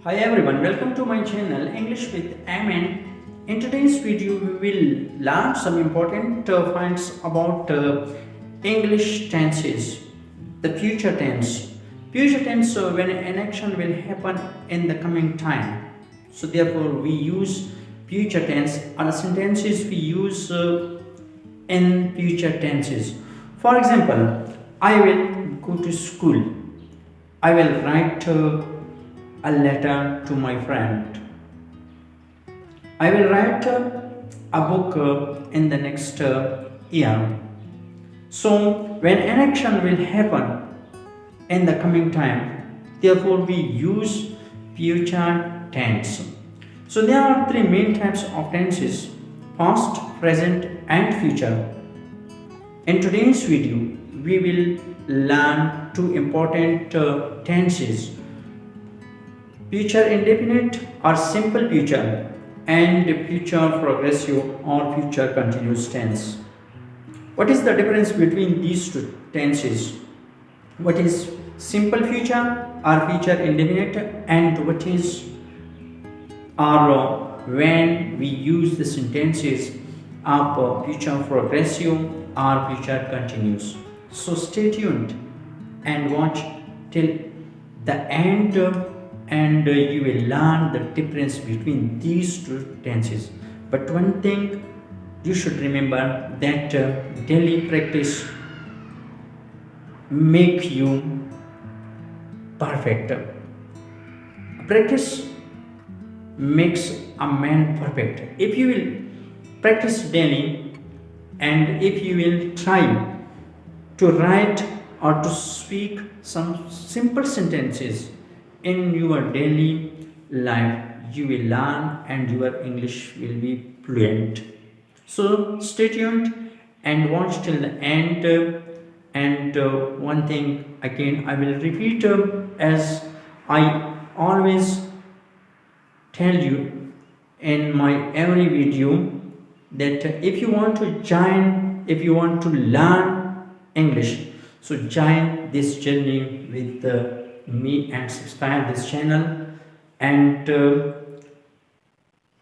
Hi everyone, welcome to my channel English with Amen. In today's video, we will learn some important points about English tenses. The future tense. Future tense when an action will happen in the coming time. So therefore, we use future tense. Other sentences we use in future tenses. For example, I will go to school. I will write a letter to my friend. I will write a book in the next year. So, when an action will happen in the coming time, therefore we use future tense. So, there are three main types of tenses: past, present, and future. In today's video, we will learn two important tenses: future indefinite or simple future, and future progressive or future continuous tense. What is the difference between these two tenses? What is simple future or future indefinite, and what is or when we use the sentences of future progressive or future continuous? So stay tuned and watch till the end and you will learn the difference between these two tenses. But one thing you should remember, that daily practice make you perfect. Practice makes a man perfect. If you will practice daily, and if you will try to write or to speak some simple sentences in your daily life, you will learn and your English will be fluent. So stay tuned and watch till the end. And one thing again, I will repeat as I always tell you in my every video, that if you want to join, if you want to learn English, so join this journey with me and subscribe this channel, and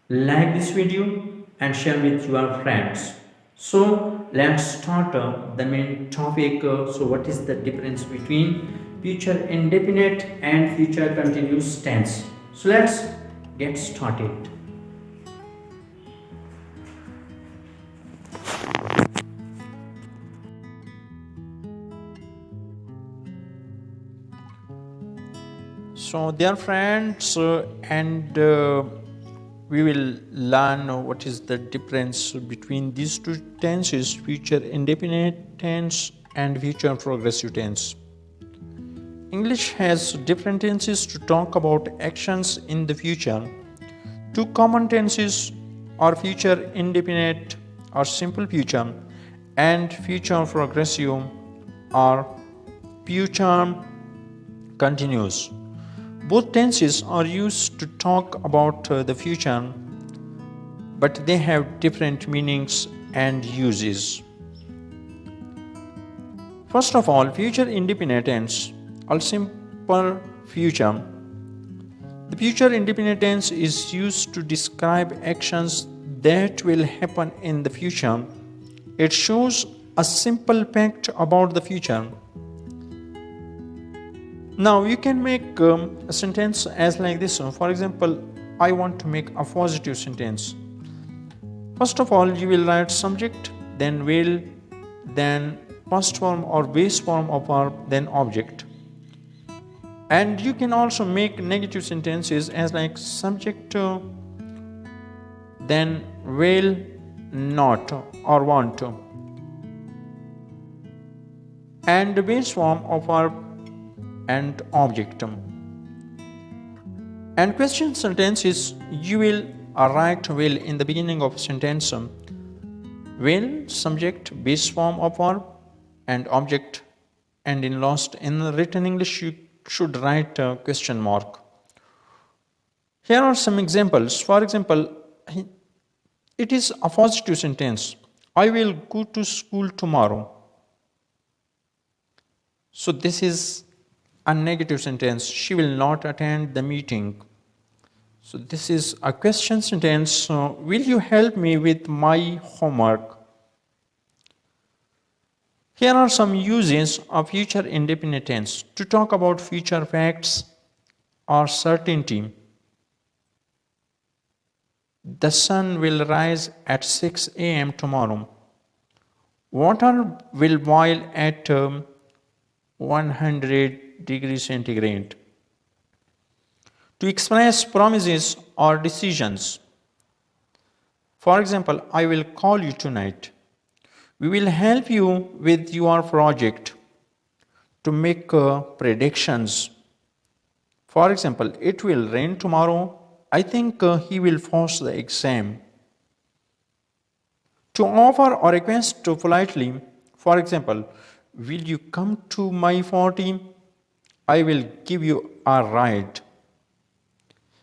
like this video and share with your friends. So let's start the main topic. So what is the difference between future indefinite and future continuous tense? So let's get started. So, dear friends, and we will learn what is the difference between these two tenses: future indefinite tense and future progressive tense. English has different tenses to talk about actions in the future. Two common tenses are future indefinite or simple future, and future progressive or future continuous. Both tenses are used to talk about the future, but they have different meanings and uses. First of all, future indefinite tense or simple future. The future indefinite tense is used to describe actions that will happen in the future. It shows a simple fact about the future. Now you can make a sentence as like this. For example, I want to make a positive sentence. First of all, you will write subject, then will, then past form or base form of verb, then object. And you can also make negative sentences as like subject, then will, not, or want to, and the base form of verb and object. And question sentences, you will write will in the beginning of sentence. Will, subject, base form of verb and object, and in written English you should write a question mark. Here are some examples. For example, it is a positive sentence: I will go to school tomorrow. So this is a negative sentence: she will not attend the meeting. So this is a question sentence. So will you help me with my homework? Here are some uses of future indefinite tense to talk about future facts or certainty. The sun will rise at 6 a.m. tomorrow. Water will boil at 100 degrees centigrade. To express promises or decisions. For example, I will call you tonight. We will help you with your project. To make predictions. For example, it will rain tomorrow. I think he will pass the exam. To offer or request to politely. For example, will you come to my party? I will give you a ride.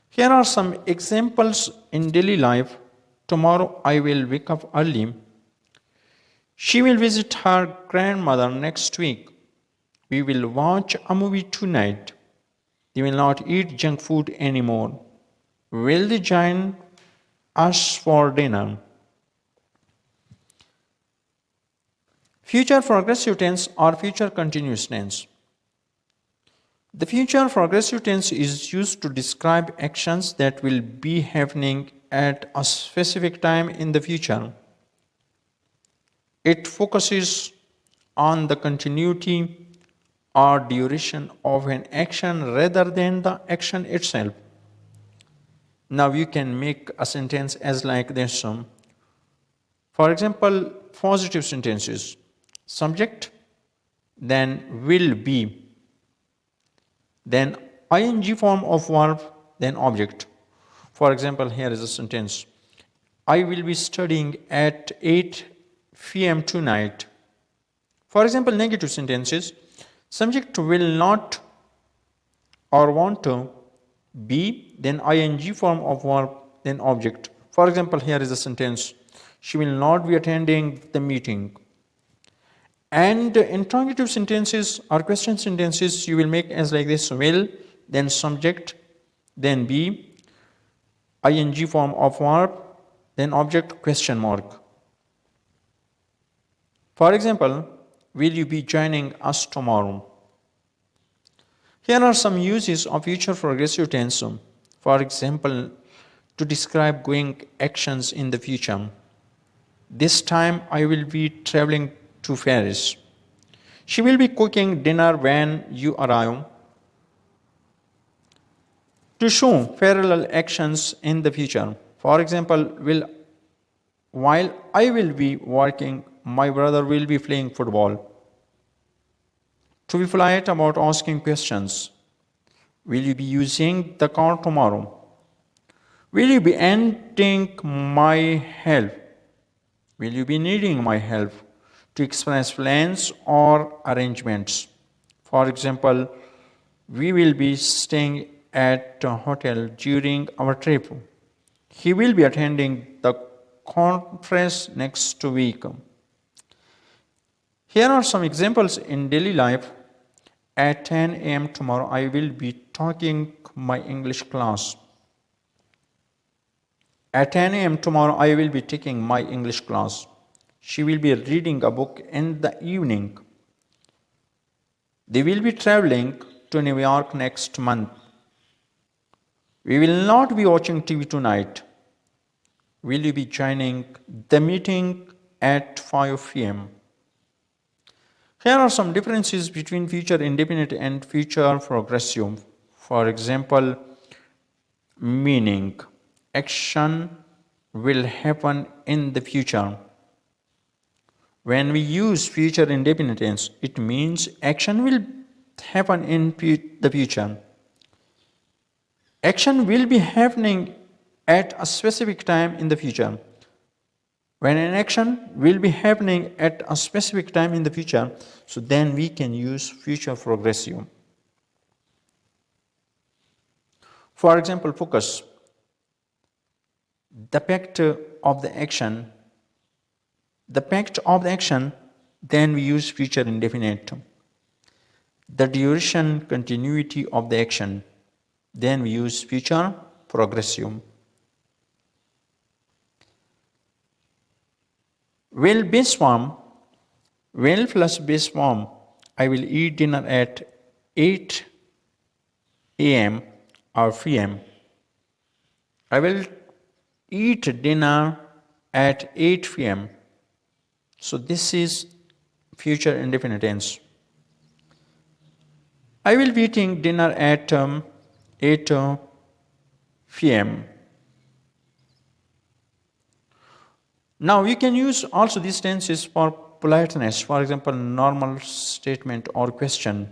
Here are some examples in daily life. Tomorrow I will wake up early. She will visit her grandmother next week. We will watch a movie tonight. They will not eat junk food anymore. Will they join us for dinner? Future progressive tense or future continuous tense. The future progressive tense is used to describe actions that will be happening at a specific time in the future. It focuses on the continuity or duration of an action rather than the action itself. Now you can make a sentence as like this. For example, positive sentences. Subject, then will be, then ing form of verb, then object. For example, here is a sentence. I will be studying at 8 p.m. tonight. For example, negative sentences. Subject will not or want to be, then ing form of verb, then object. For example, here is a sentence. She will not be attending the meeting. And interrogative sentences or question sentences you will make as like this. Will, then subject, then be, ing form of verb, then object, question mark. For example, will you be joining us tomorrow? Here are some uses of future progressive tense. For example, to describe going actions in the future. This time I will be traveling to Paris. She will be cooking dinner when you arrive. To show parallel actions in the future. For example, while I will be working, my brother will be playing football. To be polite about asking questions. Will you be using the car tomorrow? Will you be needing my help? Will you be needing my help? To express plans or arrangements. For example, we will be staying at a hotel during our trip. He will be attending the conference next week. Here are some examples in daily life. At 10 a.m. tomorrow, I will be taking my English class. At 10 a.m. tomorrow, I will be taking my English class. She will be reading a book in the evening. They will be traveling to New York next month. We will not be watching TV tonight. Will you be joining the meeting at 5 p.m.? Here are some differences between future indefinite and future progressive. For example, meaning. Action will happen in the future. When we use future indefinite tense, it means action will happen in the future. Action will be happening at a specific time in the future. When an action will be happening at a specific time in the future, so then we can use future progressive. For example, focus. The pact of the action, then we use future indefinite. The duration, continuity of the action, then we use future progressive. Will be form, will plus base form. I will eat dinner at 8 a.m. or p.m. I will eat dinner at 8 p.m. So this is future indefinite tense. I will be eating dinner at 8 p.m. Now you can use also these tenses for politeness. For example, normal statement or question,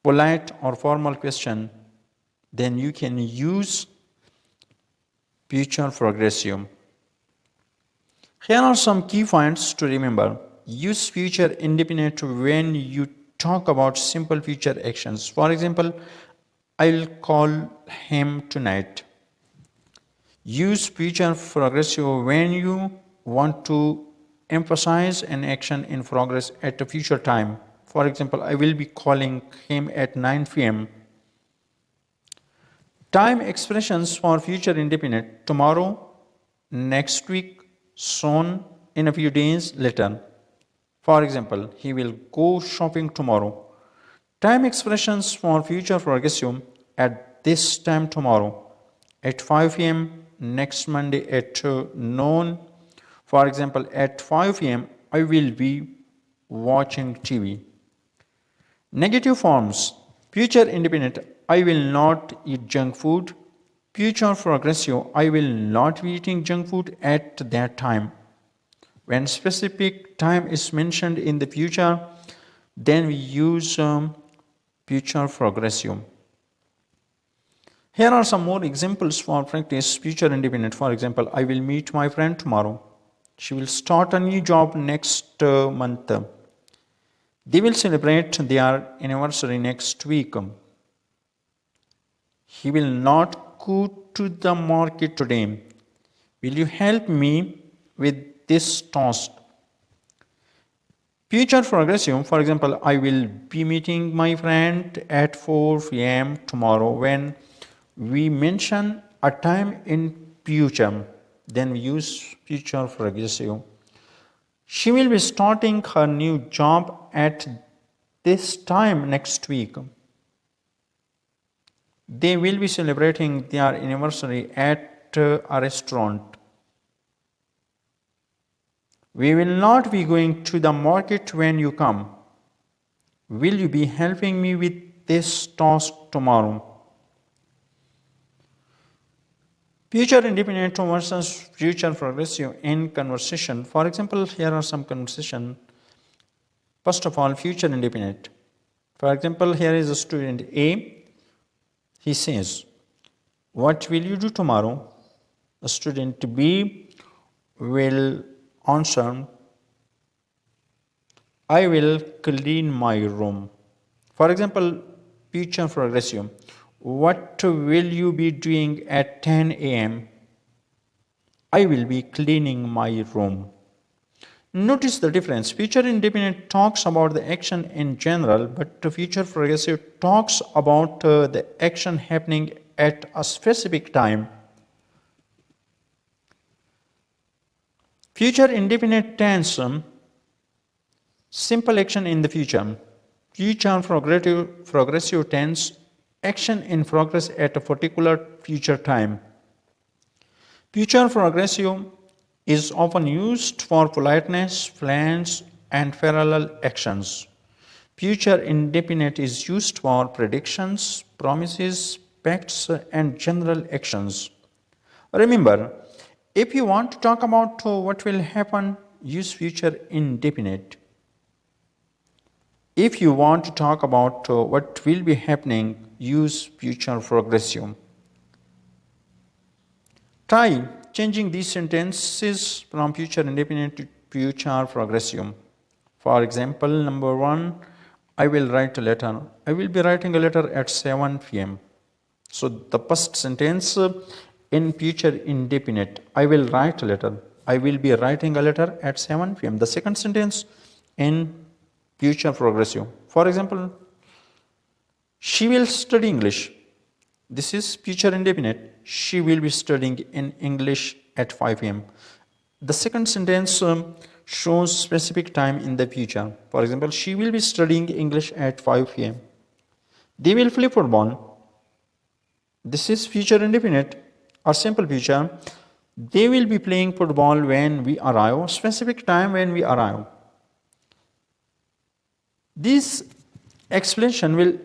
polite or formal question. Then you can use future progressive. Here are some key points to remember. Use future indefinite when you talk about simple future actions. For example, I'll call him tonight. Use future progressive when you want to emphasize an action in progress at a future time. For example, I will be calling him at 9 p.m. Time expressions for future indefinite: tomorrow, next week, soon, in a few days, later. For example, he will go shopping tomorrow. Time expressions for future progressive: at this time tomorrow, at 5 p.m., next Monday at noon. For example, at 5 p.m., I will be watching TV. Negative forms: future indefinite: I will not eat junk food. Future progressive: I will not be eating junk food at that time. When specific time is mentioned in the future, then we use future progressive. Here are some more examples for practice future indefinite. For example, I will meet my friend tomorrow. She will start a new job next month. They will celebrate their anniversary next week. He will not go to the market today. Will you help me with this task? Future progressive, for example, I will be meeting my friend at 4 p.m. tomorrow. When we mention a time in future, then we use future progressive. She will be starting her new job at this time next week. They will be celebrating their anniversary at a restaurant. We will not be going to the market when you come. Will you be helping me with this task tomorrow? Future indefinite versus future progressive in conversation. For example, here are some conversation. First of all, future indefinite. For example, here is a student A. He says, what will you do tomorrow? The student B will answer, I will clean my room. For example, future progressive. What will you be doing at 10 a.m.? I will be cleaning my room. Notice the difference. Future indefinite talks about the action in general, but the future progressive talks about the action happening at a specific time. Future indefinite tense, simple action in the future. Future progressive tense, action in progress at a particular future time. Future progressive is often used for politeness, plans, and parallel actions. Future indefinite is used for predictions, promises, pacts, and general actions. Remember, if you want to talk about what will happen, use future indefinite. If you want to talk about what will be happening, use future progressive. Try changing these sentences from future indefinite to future progressive. For example, number 1, I will write a letter. I will be writing a letter at 7 p.m. So the first sentence in future indefinite, I will write a letter. I will be writing a letter at 7 p.m. The second sentence in future progressive. For example, she will study English. This is future indefinite. She will be studying in English at 5 am. The second sentence shows specific time in the future. For example, she will be studying English at 5 am. They will play football. This is future indefinite or simple future. They will be playing football when we arrive, specific time when we arrive. This explanation will,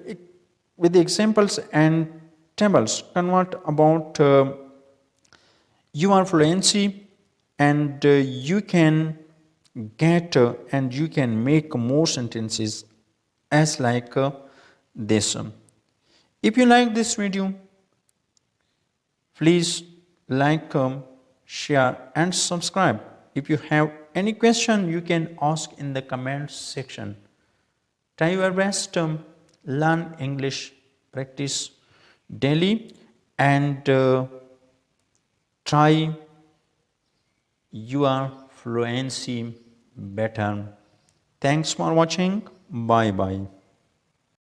with the examples and tables, convert about your fluency, and you can get and you can make more sentences as like this. If you like this video, please like, share and subscribe. If you have any question, you can ask in the comment section. Try your best, learn English, practice daily, and try your fluency better. Thanks for watching. Bye bye.